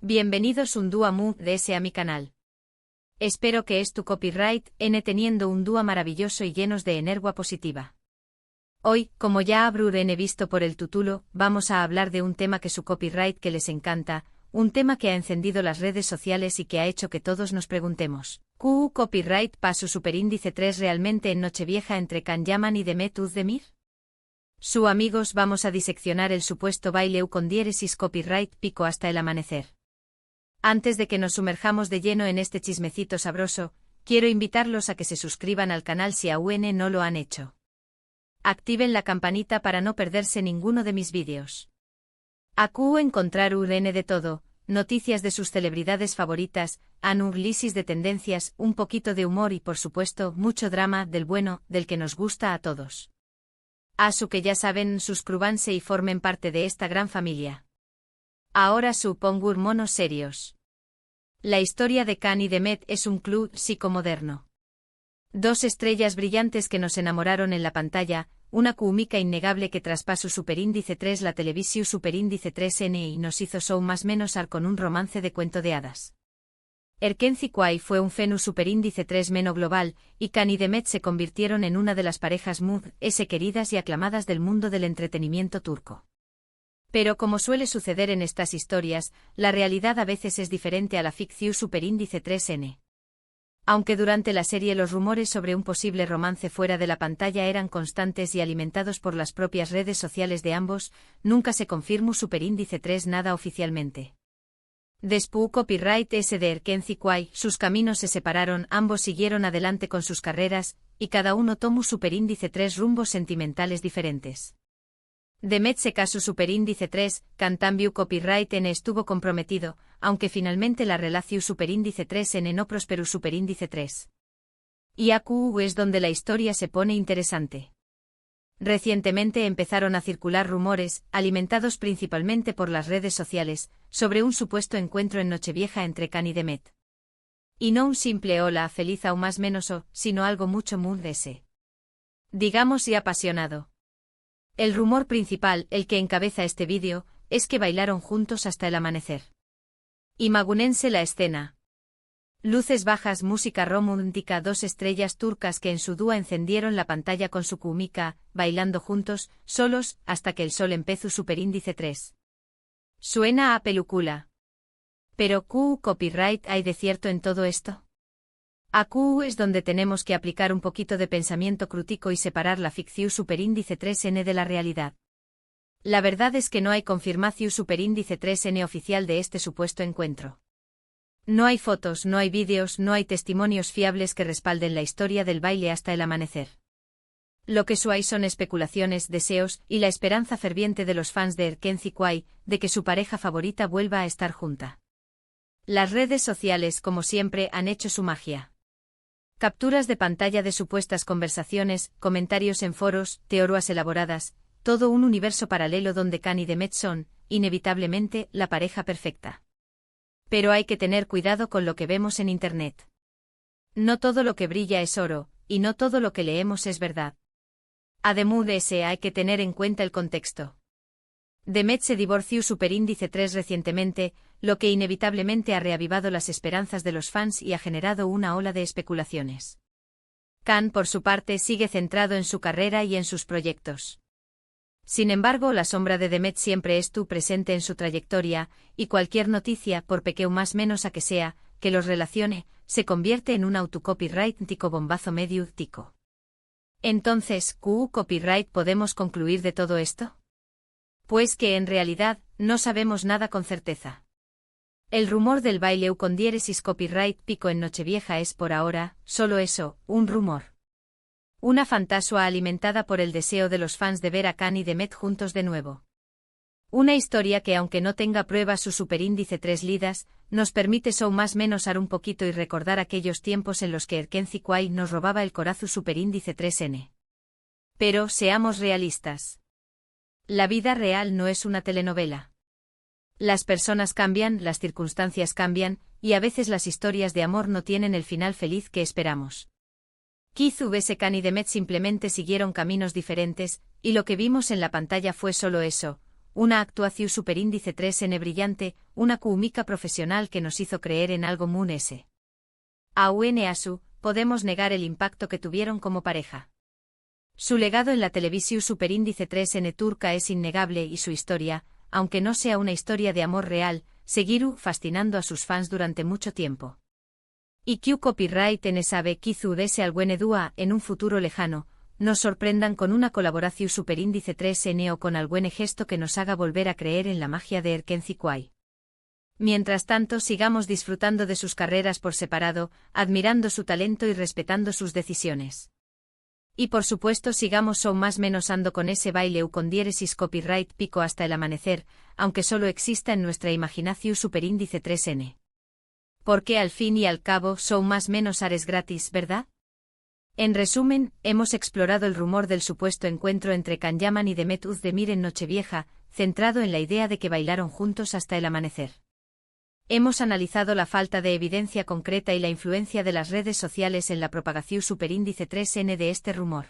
Bienvenidos un dúa mu de ese a mi canal. Espero que es tu copyright n teniendo un dúa maravilloso y llenos de energía positiva. Hoy, como ya habrán visto por el título, vamos a hablar de un tema que su copyright que les encanta, un tema que ha encendido las redes sociales y que ha hecho que todos nos preguntemos, ¿Q copyright pa su superíndice 3 realmente en Nochevieja entre Can Yaman y Demet Özdemir? Su amigos vamos a diseccionar el supuesto baile con diéresis copyright pico hasta el amanecer. Antes de que nos sumerjamos de lleno en este chismecito sabroso, quiero invitarlos a que se suscriban al canal si aún no lo han hecho. Activen la campanita para no perderse ninguno de mis vídeos. Acu encontrar URN de todo, noticias de sus celebridades favoritas, análisis de tendencias, un poquito de humor y por supuesto mucho drama del bueno, del que nos gusta a todos. A su que ya saben, suscríbanse y formen parte de esta gran familia. Ahora supongo monos serios. La historia de Can y Demet es un club psicomoderno. Dos estrellas brillantes que nos enamoraron en la pantalla, una química innegable que traspasó superíndice 3 la televisión superíndice 3N y nos hizo show más menos ar con un romance de cuento de hadas. Erkenci Kwai fue un fenu superíndice 3 meno global, y Can y Demet se convirtieron en una de las parejas queridas y aclamadas del mundo del entretenimiento turco. Pero como suele suceder en estas historias, la realidad a veces es diferente a la ficción superíndice 3N. Aunque durante la serie los rumores sobre un posible romance fuera de la pantalla eran constantes y alimentados por las propias redes sociales de ambos, nunca se confirmó superíndice 3 nada oficialmente. Después copyright S de Erkenci Kwai, sus caminos se separaron, ambos siguieron adelante con sus carreras, y cada uno tomó superíndice 3 rumbos sentimentales diferentes. Demet se casó superíndice 3, Cantambiu copyright N estuvo comprometido, aunque finalmente la relación superíndice 3N no prosperó superíndice 3. Y AQ es donde la historia se pone interesante. Recientemente empezaron a circular rumores, alimentados principalmente por las redes sociales, sobre un supuesto encuentro en Nochevieja entre Can y Demet. Y no un simple hola feliz o más menos sino algo mucho ese. Digamos y apasionado. El rumor principal, el que encabeza este vídeo, es que bailaron juntos hasta el amanecer. Imagúnense la escena. Luces bajas, música romántica, dos estrellas turcas que en su dúa encendieron la pantalla con su química, bailando juntos, solos, hasta que el sol empezó superíndice 3. Suena a película. Pero ¿Q copyright hay de cierto en todo esto? AQ es donde tenemos que aplicar un poquito de pensamiento crítico y separar la ficción superíndice 3N de la realidad. La verdad es que no hay confirmación superíndice 3N oficial de este supuesto encuentro. No hay fotos, no hay vídeos, no hay testimonios fiables que respalden la historia del baile hasta el amanecer. Lo que hay son especulaciones, deseos y la esperanza ferviente de los fans de Erkenci Kwai de que su pareja favorita vuelva a estar junta. Las redes sociales, como siempre, han hecho su magia. Capturas de pantalla de supuestas conversaciones, comentarios en foros, teorías elaboradas, todo un universo paralelo donde Can y Demet son, inevitablemente, la pareja perfecta. Pero hay que tener cuidado con lo que vemos en Internet. No todo lo que brilla es oro, y no todo lo que leemos es verdad. Además de ese hay que tener en cuenta el contexto. Demet se divorció superíndice 3 recientemente, lo que inevitablemente ha reavivado las esperanzas de los fans y ha generado una ola de especulaciones. Can, por su parte, sigue centrado en su carrera y en sus proyectos. Sin embargo, la sombra de Demet siempre estuvo presente en su trayectoria, y cualquier noticia, por pequeño más menos a que sea, que los relacione, se convierte en un autocopyright tico bombazo medio tico. Entonces, ¿Q copyright podemos concluir de todo esto? Pues que en realidad, no sabemos nada con certeza. El rumor del baile con diéresis copyright pico en Nochevieja es por ahora, solo eso, un rumor. Una fantasía alimentada por el deseo de los fans de ver a Can y Demet juntos de nuevo. Una historia que aunque no tenga pruebas su superíndice 3 lidas, nos permite más menos ar un poquito y recordar aquellos tiempos en los que Erkenci Kwai nos robaba el corazón superíndice 3N. Pero, seamos realistas. La vida real no es una telenovela. Las personas cambian, las circunstancias cambian, y a veces las historias de amor no tienen el final feliz que esperamos. Quizás Can y Demet simplemente siguieron caminos diferentes, y lo que vimos en la pantalla fue solo eso, una actuación superíndice 3N brillante, una química profesional que nos hizo creer en algo Moon S. Aún Asu, podemos negar el impacto que tuvieron como pareja. Su legado en la televisión superíndice 3N turca es innegable y su historia, aunque no sea una historia de amor real, seguirá fascinando a sus fans durante mucho tiempo. Y Q copyright en sabe Kizu dese al buen edua en un futuro lejano, nos sorprendan con una colaboración superíndice 3N o con algún gesto que nos haga volver a creer en la magia de Erkenci Kuay. Mientras tanto sigamos disfrutando de sus carreras por separado, admirando su talento y respetando sus decisiones. Y por supuesto sigamos o más menos ando con ese baile u con diéresis copyright pico hasta el amanecer, aunque solo exista en nuestra imaginación superíndice 3N. Porque al fin y al cabo son más menos ares gratis, ¿verdad? En resumen, hemos explorado el rumor del supuesto encuentro entre Can Yaman y Demet Özdemir en Nochevieja, centrado en la idea de que bailaron juntos hasta el amanecer. Hemos analizado la falta de evidencia concreta y la influencia de las redes sociales en la propagación superíndice 3N de este rumor.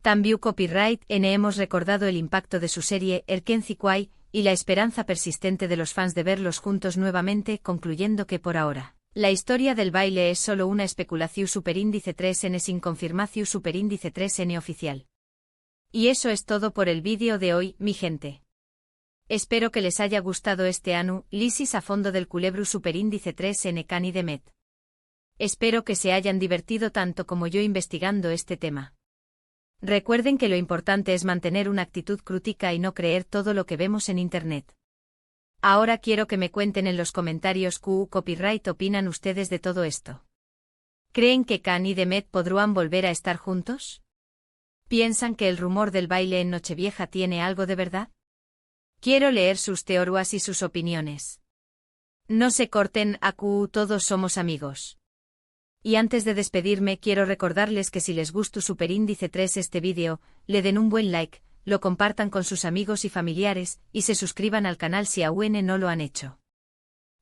También Copyright N hemos recordado el impacto de su serie Erkenci Kuay y la esperanza persistente de los fans de verlos juntos nuevamente, concluyendo que por ahora, la historia del baile es solo una especulación superíndice 3N sin confirmación superíndice 3N oficial. Y eso es todo por el vídeo de hoy, mi gente. Espero que les haya gustado este análisis a fondo del culebro superíndice 3N Can y Demet. Espero que se hayan divertido tanto como yo investigando este tema. Recuerden que lo importante es mantener una actitud crítica y no creer todo lo que vemos en Internet. Ahora quiero que me cuenten en los comentarios qué copyright opinan ustedes de todo esto. ¿Creen que Can y Demet podrán volver a estar juntos? ¿Piensan que el rumor del baile en Nochevieja tiene algo de verdad? Quiero leer sus teorías y sus opiniones. No se corten, todos somos amigos. Y antes de despedirme quiero recordarles que si les gustó superíndice 3 este vídeo, le den un buen like, lo compartan con sus amigos y familiares, y se suscriban al canal si aún no lo han hecho.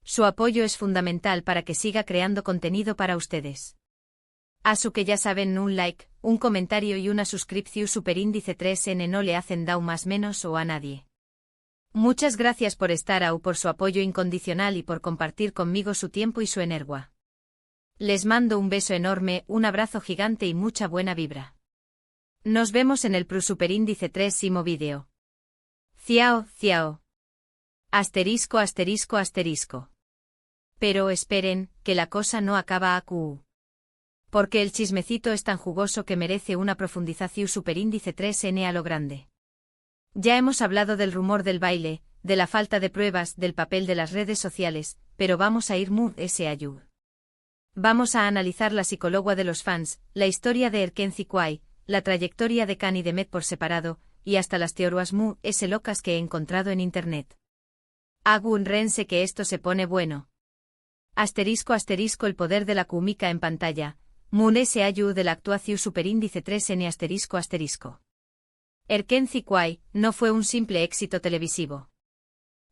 Su apoyo es fundamental para que siga creando contenido para ustedes. Asu que ya saben, un like, un comentario y una suscripción superíndice 3N no le hacen dau más menos o a nadie. Muchas gracias por estar por su apoyo incondicional y por compartir conmigo su tiempo y su energía. Les mando un beso enorme, un abrazo gigante y mucha buena vibra. Nos vemos en el superíndice 3º vídeo. Ciao, ciao. Asterisco, asterisco, asterisco. Pero esperen, que la cosa no acaba acu. Porque el chismecito es tan jugoso que merece una profundización superíndice 3N a lo grande. Ya hemos hablado del rumor del baile, de la falta de pruebas, del papel de las redes sociales, pero vamos a ir muy ayud. Vamos a analizar la psicóloga de los fans, la historia de Erkenci Kuay, la trayectoria de Can y Demet por separado, y hasta las teorías muy locas que he encontrado en internet. Agun rense que esto se pone bueno. Asterisco asterisco el poder de la química en pantalla, Moon S ayud de la actuación superíndice 3N asterisco asterisco. Erkenci Kuay no fue un simple éxito televisivo.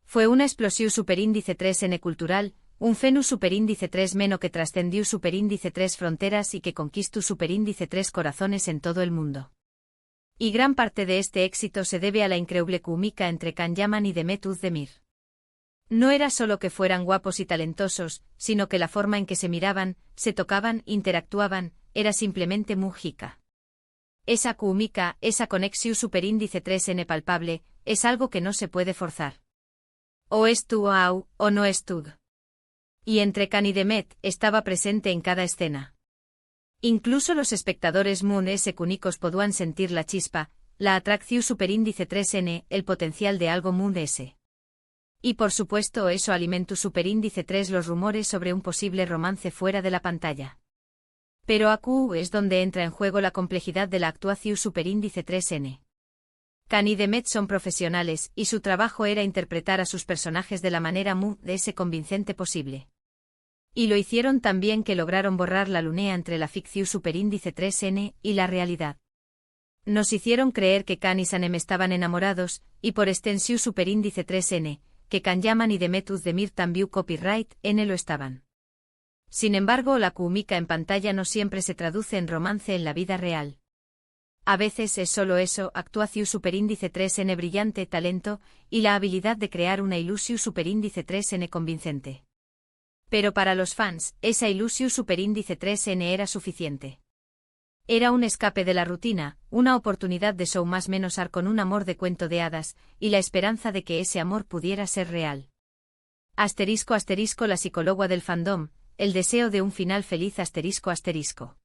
Fue una explosión superíndice 3N cultural, un fenómeno superíndice 3 meno que trascendió superíndice 3 fronteras y que conquistó superíndice 3 corazones en todo el mundo. Y gran parte de este éxito se debe a la increíble química entre Can Yaman y Demet Özdemir. No era solo que fueran guapos y talentosos, sino que la forma en que se miraban, se tocaban, interactuaban, era simplemente mágica. Esa química, esa conexión superíndice 3N palpable, es algo que no se puede forzar. O es tú o no es tú. Y entre Can y Demet estaba presente en cada escena. Incluso los espectadores Moon S cúnicos podían sentir la chispa, la atracción superíndice 3N, el potencial de algo Moon S. Y por supuesto eso alimentó superíndice 3 los rumores sobre un posible romance fuera de la pantalla. Pero aquí es donde entra en juego la complejidad de la actuación superíndice 3N. Can y Demet son profesionales, y su trabajo era interpretar a sus personajes de la manera Moon S convincente posible. Y lo hicieron tan bien que lograron borrar la línea entre la ficción superíndice 3N y la realidad. Nos hicieron creer que Can y Sanem estaban enamorados, y por extensión superíndice 3N, que Can Yaman y Demet Özdemir también copyright N lo estaban. Sin embargo, la química en pantalla no siempre se traduce en romance en la vida real. A veces es solo eso, actuación superíndice 3n brillante talento, y la habilidad de crear una ilusión superíndice 3n convincente. Pero para los fans, esa ilusión superíndice 3n era suficiente. Era un escape de la rutina, una oportunidad de show más menos con un amor de cuento de hadas, y la esperanza de que ese amor pudiera ser real. Asterisco asterisco la psicóloga del fandom, el deseo de un final feliz asterisco asterisco.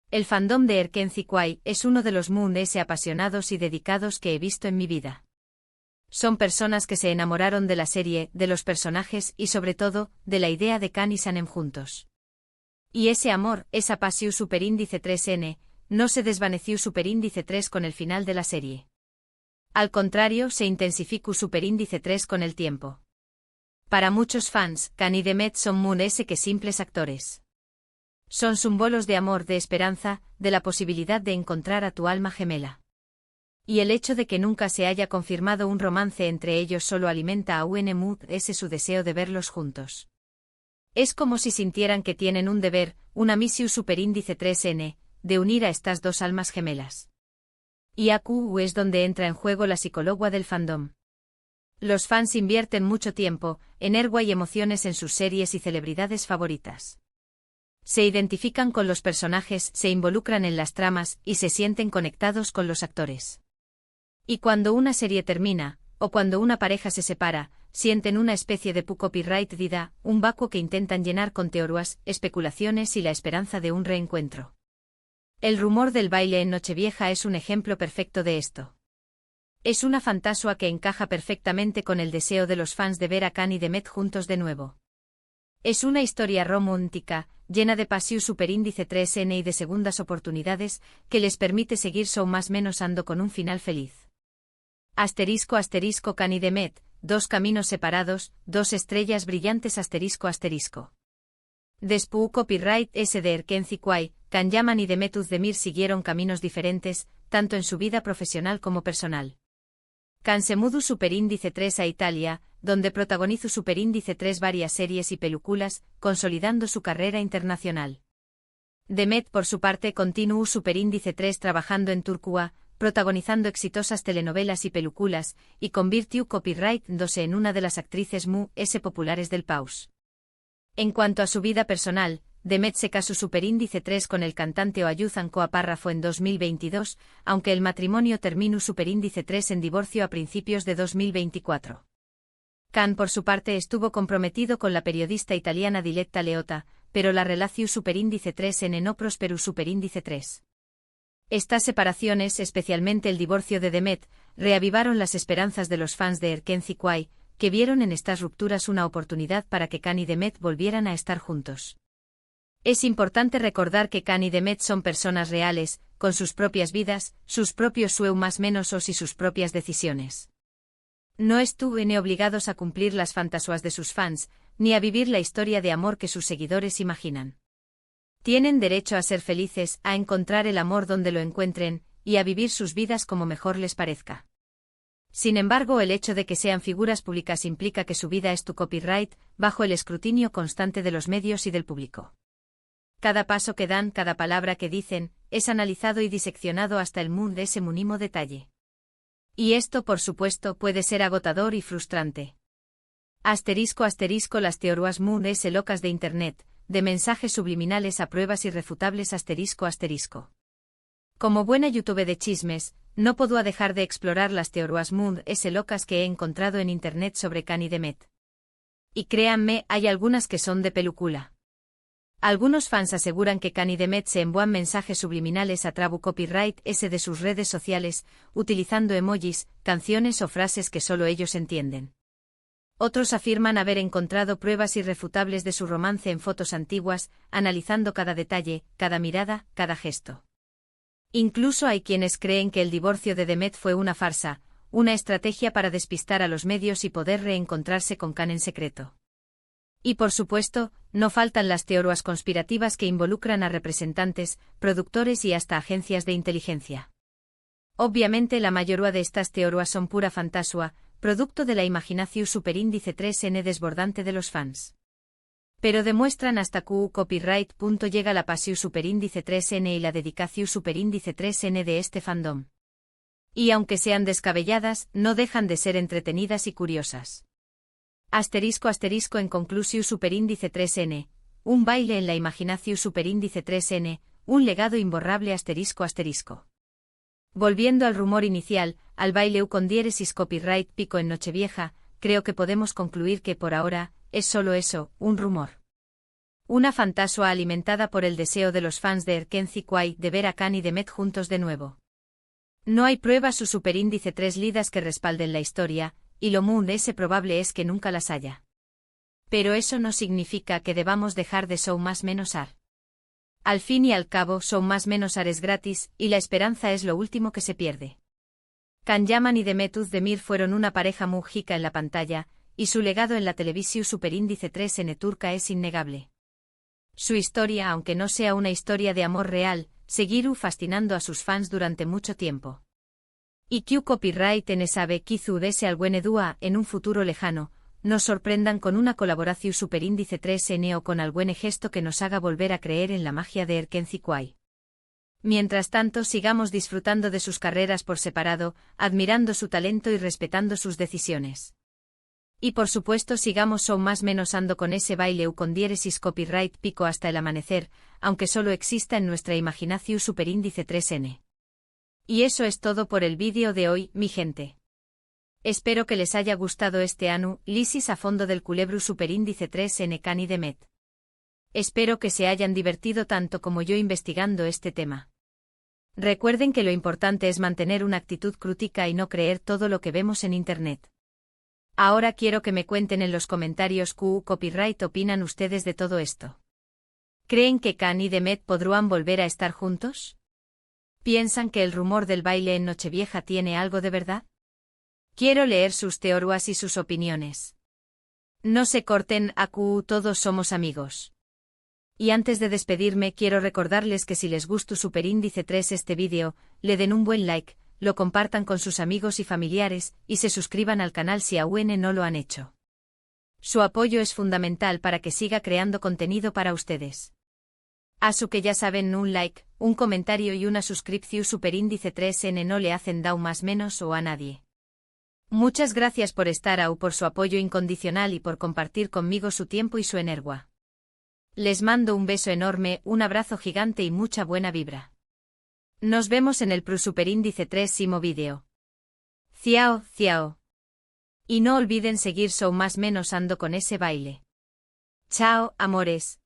El fandom de Erkenci Kwai es uno de los Moon S apasionados y dedicados que he visto en mi vida. Son personas que se enamoraron de la serie, de los personajes y sobre todo, de la idea de Kan y Sanem juntos. Y ese amor, esa pasión superíndice 3n, no se desvaneció superíndice 3 con el final de la serie. Al contrario, se intensificó superíndice 3 con el tiempo. Para muchos fans, Kan y Demet son Moon S que simples actores. Son símbolos de amor, de esperanza, de la posibilidad de encontrar a tu alma gemela. Y el hecho de que nunca se haya confirmado un romance entre ellos solo alimenta a UN Moon S su deseo de verlos juntos. Es como si sintieran que tienen un deber, una misión superíndice 3n, de unir a estas dos almas gemelas. Y AQ es donde entra en juego la psicóloga del fandom. Los fans invierten mucho tiempo, energía y emociones en sus series y celebridades favoritas. Se identifican con los personajes, se involucran en las tramas y se sienten conectados con los actores. Y cuando una serie termina, o cuando una pareja se separa, sienten una especie de copyright vida, un vacío que intentan llenar con teorías, especulaciones y la esperanza de un reencuentro. El rumor del baile en Nochevieja es un ejemplo perfecto de esto. Es una fantasía que encaja perfectamente con el deseo de los fans de ver a Kan y Demet juntos de nuevo. Es una historia romántica, llena de pasión superíndice 3n y de segundas oportunidades, que les permite seguir show más menos ando con un final feliz. Asterisco asterisco Kan y Demet, dos caminos separados, dos estrellas brillantes asterisco asterisco. Después copyright S de Erkenci Kwai, Kan Yaman y Demet Özdemir siguieron caminos diferentes, tanto en su vida profesional como personal. Kan se mudó superíndice 3 a Italia, donde protagonizó superíndice 3 varias series y películas, consolidando su carrera internacional. Demet por su parte continuó superíndice 3 trabajando en Turquía, protagonizando exitosas telenovelas y películas, y convirtió copyright 2 en una de las actrices Mu S populares del país. En cuanto a su vida personal, Demet se casó superíndice 3 con el cantante Oyuzhan Koa Párrafo en 2022, aunque el matrimonio terminó superíndice 3 en divorcio a principios de 2024. Kan por su parte estuvo comprometido con la periodista italiana Diletta Leotta, pero la relación superíndice 3 en no prosperó superíndice 3. Estas separaciones, especialmente el divorcio de Demet, reavivaron las esperanzas de los fans de Erkenci Kwai, que vieron en estas rupturas una oportunidad para que Kan y Demet volvieran a estar juntos. Es importante recordar que Kan y Demet son personas reales, con sus propias vidas, sus propios sueños más menos y sus propias decisiones. No estuvieron obligados a cumplir las fantasías de sus fans, ni a vivir la historia de amor que sus seguidores imaginan. Tienen derecho a ser felices, a encontrar el amor donde lo encuentren, y a vivir sus vidas como mejor les parezca. Sin embargo, el hecho de que sean figuras públicas implica que su vida es tu copyright, bajo el escrutinio constante de los medios y del público. Cada paso que dan, cada palabra que dicen, es analizado y diseccionado hasta el de ese mínimo detalle. Y esto, por supuesto, puede ser agotador y frustrante. Asterisco asterisco las teorías S locas de Internet, de mensajes subliminales a pruebas irrefutables asterisco asterisco. Como buena YouTube de chismes, no puedo dejar de explorar las teorías S locas que he encontrado en Internet sobre Kan y Demet. Y créanme, hay algunas que son de película. Algunos fans aseguran que Kan y Demet se envían mensajes subliminales a través copyright S de sus redes sociales, utilizando emojis, canciones o frases que solo ellos entienden. Otros afirman haber encontrado pruebas irrefutables de su romance en fotos antiguas, analizando cada detalle, cada mirada, cada gesto. Incluso hay quienes creen que el divorcio de Demet fue una farsa, una estrategia para despistar a los medios y poder reencontrarse con Kan en secreto. Y por supuesto, no faltan las teorías conspirativas que involucran a representantes, productores y hasta agencias de inteligencia. Obviamente la mayoría de estas teorías son pura fantasía, producto de la imaginación superíndice 3n desbordante de los fans. Pero demuestran hasta QU copyright. Llega la pasiu superíndice 3n y la dedicación superíndice 3n de este fandom. Y aunque sean descabelladas, no dejan de ser entretenidas y curiosas. Asterisco en conclusio superíndice 3n, un baile en la imaginación superíndice 3n, un legado imborrable asterisco. Volviendo al rumor inicial, al baile con diéresis copyright pico en Nochevieja, creo que podemos concluir que por ahora, es solo eso, un rumor. Una fantasía alimentada por el deseo de los fans de Erkenci Kwai de ver a Kan y Demet juntos de nuevo. No hay pruebas su superíndice 3 lidas que respalden la historia, y lo muy probable es que nunca las haya. Pero eso no significa que debamos dejar de show más menos ar. Al fin y al cabo, show más menos ar es gratis, y la esperanza es lo último que se pierde. Kan Yaman y Demet Özdemir fueron una pareja muy jica en la pantalla, y su legado en la televisión superíndice 3n turca es innegable. Su historia, aunque no sea una historia de amor real, seguirá fascinando a sus fans durante mucho tiempo. Y Q copyright en sabe Kizu dese al buen dúa en un futuro lejano, nos sorprendan con una colaboración superíndice 3n o con algún gesto que nos haga volver a creer en la magia de Erkenci Kwai. Mientras tanto sigamos disfrutando de sus carreras por separado, admirando su talento y respetando sus decisiones. Y por supuesto sigamos show más menos ando con ese baile con diéresis copyright pico hasta el amanecer, aunque solo exista en nuestra imaginación superíndice 3n. Y eso es todo por el vídeo de hoy, mi gente. Espero que les haya gustado este anu, lisis a fondo del culebru superíndice 3n Kan y Demet. Espero que se hayan divertido tanto como yo investigando este tema. Recuerden que lo importante es mantener una actitud crítica y no creer todo lo que vemos en internet. Ahora quiero que me cuenten en los comentarios QU copyright opinan ustedes de todo esto. ¿Creen que Kan y Demet podrán volver a estar juntos? ¿Piensan que el rumor del baile en Nochevieja tiene algo de verdad? Quiero leer sus teorías y sus opiniones. No se corten, a QU todos somos amigos. Y antes de despedirme quiero recordarles que si les gustó superíndice 3 este vídeo, le den un buen like, lo compartan con sus amigos y familiares, y se suscriban al canal si aún no lo han hecho. Su apoyo es fundamental para que siga creando contenido para ustedes. Así que ya saben, un like, un comentario y una suscripción superíndice 3n no le hacen daño más menos o a nadie. Muchas gracias por estar ahí, por su apoyo incondicional y por compartir conmigo su tiempo y su energía. Les mando un beso enorme, un abrazo gigante y mucha buena vibra. Nos vemos en el superíndice 3º vídeo. Ciao. Y no olviden seguir show más menos ando con ese baile. Chao, amores.